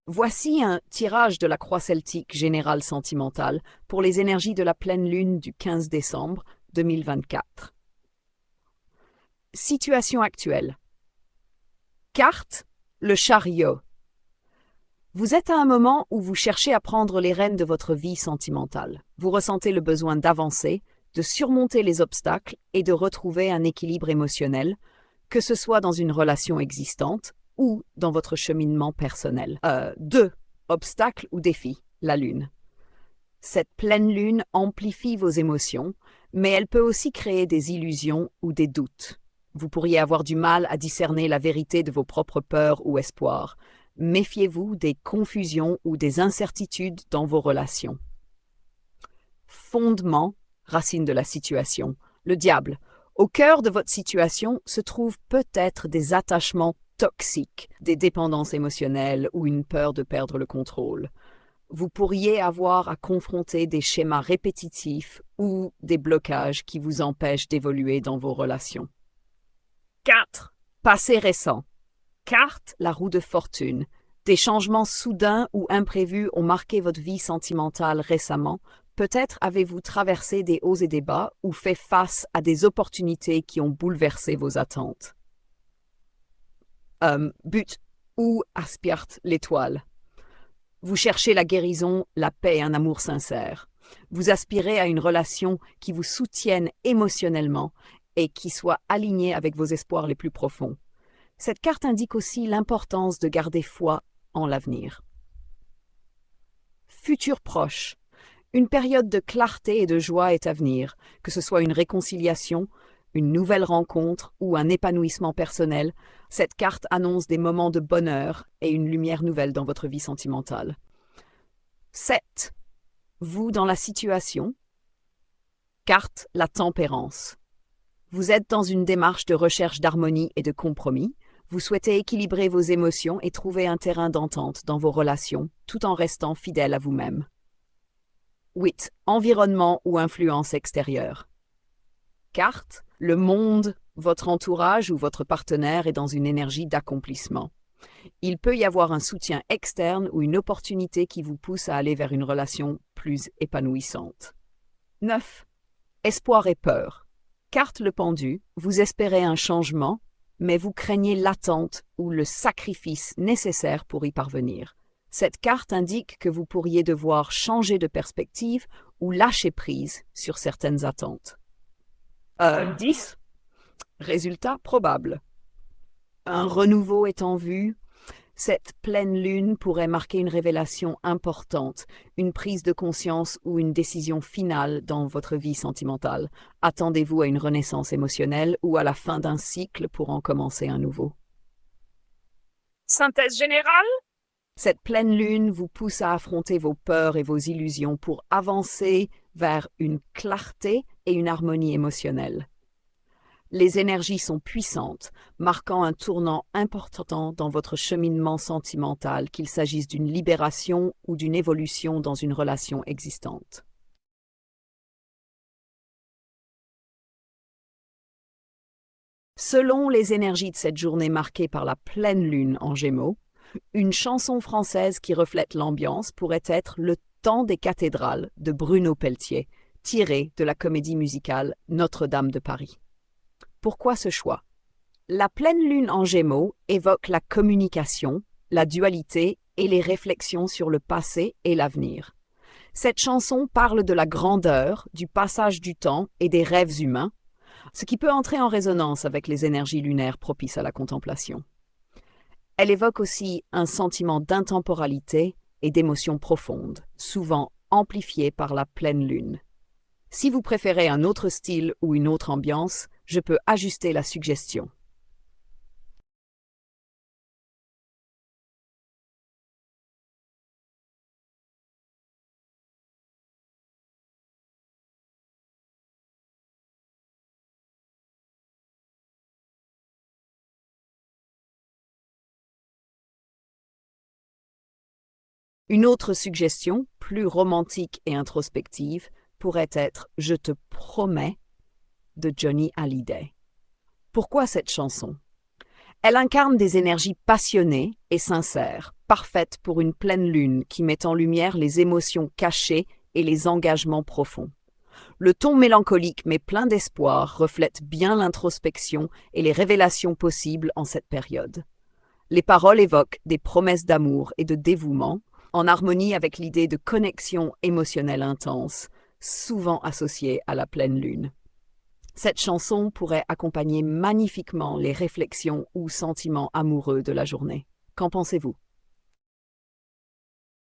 Voici un tirage de la croix celtique générale sentimentale pour les énergies de la pleine lune du 15 décembre 2024. Situation actuelle. Carte, le chariot. Vous êtes à un moment où vous cherchez à prendre les rênes de votre vie sentimentale. Vous ressentez le besoin d'avancer, de surmonter les obstacles et de retrouver un équilibre émotionnel, que ce soit dans une relation existante ou dans votre cheminement personnel. 2. Obstacles ou défis. La lune. Cette pleine lune amplifie vos émotions, mais elle peut aussi créer des illusions ou des doutes. Vous pourriez avoir du mal à discerner la vérité de vos propres peurs ou espoirs. Méfiez-vous des confusions ou des incertitudes dans vos relations. Fondement, racine de la situation. Le diable. Au cœur de votre situation se trouvent peut-être des attachements toxiques, des dépendances émotionnelles ou une peur de perdre le contrôle. Vous pourriez avoir à confronter des schémas répétitifs ou des blocages qui vous empêchent d'évoluer dans vos relations. 4. Passé récent. Carte, la roue de fortune. Des changements soudains ou imprévus ont marqué votre vie sentimentale récemment. Peut-être avez-vous traversé des hauts et des bas ou fait face à des opportunités qui ont bouleversé vos attentes. But ou aspire l'étoile. Vous cherchez la guérison, la paix et un amour sincère. Vous aspirez à une relation qui vous soutienne émotionnellement et qui soit alignée avec vos espoirs les plus profonds. Cette carte indique aussi l'importance de garder foi en l'avenir. Futur proche. Une période de clarté et de joie est à venir, que ce soit une réconciliation, une nouvelle rencontre ou un épanouissement personnel. Cette carte annonce des moments de bonheur et une lumière nouvelle dans votre vie sentimentale. 7. Vous dans la situation. Carte, la tempérance. Vous êtes dans une démarche de recherche d'harmonie et de compromis. Vous souhaitez équilibrer vos émotions et trouver un terrain d'entente dans vos relations, tout en restant fidèle à vous-même. 8. Environnement ou influence extérieure. Carte, le monde, votre entourage ou votre partenaire est dans une énergie d'accomplissement. Il peut y avoir un soutien externe ou une opportunité qui vous pousse à aller vers une relation plus épanouissante. 9. Espoir et peur. Carte le pendu, vous espérez un changement, mais vous craignez l'attente ou le sacrifice nécessaire pour y parvenir. Cette carte indique que vous pourriez devoir changer de perspective ou lâcher prise sur certaines attentes. 10. Résultat probable. Un renouveau est en vue. Cette pleine lune pourrait marquer une révélation importante, une prise de conscience ou une décision finale dans votre vie sentimentale. Attendez-vous à une renaissance émotionnelle ou à la fin d'un cycle pour en commencer un nouveau. Synthèse générale? Cette pleine lune vous pousse à affronter vos peurs et vos illusions pour avancer vers une clarté et une harmonie émotionnelle. Les énergies sont puissantes, marquant un tournant important dans votre cheminement sentimental, qu'il s'agisse d'une libération ou d'une évolution dans une relation existante. Selon les énergies de cette journée marquée par la pleine lune en Gémeaux, une chanson française qui reflète l'ambiance pourrait être Le Temps des cathédrales de Bruno Pelletier, tirée de la comédie musicale Notre-Dame de Paris. Pourquoi ce choix? La pleine lune en Gémeaux évoque la communication, la dualité et les réflexions sur le passé et l'avenir. Cette chanson parle de la grandeur, du passage du temps et des rêves humains, ce qui peut entrer en résonance avec les énergies lunaires propices à la contemplation. Elle évoque aussi un sentiment d'intemporalité et d'émotion profonde, souvent amplifié par la pleine lune. Si vous préférez un autre style ou une autre ambiance, je peux ajuster la suggestion. Une autre suggestion, plus romantique et introspective, pourrait être Je te promets de Johnny Hallyday. Pourquoi cette chanson? Elle incarne des énergies passionnées et sincères, parfaite pour une pleine lune qui met en lumière les émotions cachées et les engagements profonds. Le ton mélancolique mais plein d'espoir reflète bien l'introspection et les révélations possibles en cette période. Les paroles évoquent des promesses d'amour et de dévouement, en harmonie avec l'idée de connexion émotionnelle intense, souvent associée à la pleine lune. Cette chanson pourrait accompagner magnifiquement les réflexions ou sentiments amoureux de la journée. Qu'en pensez-vous?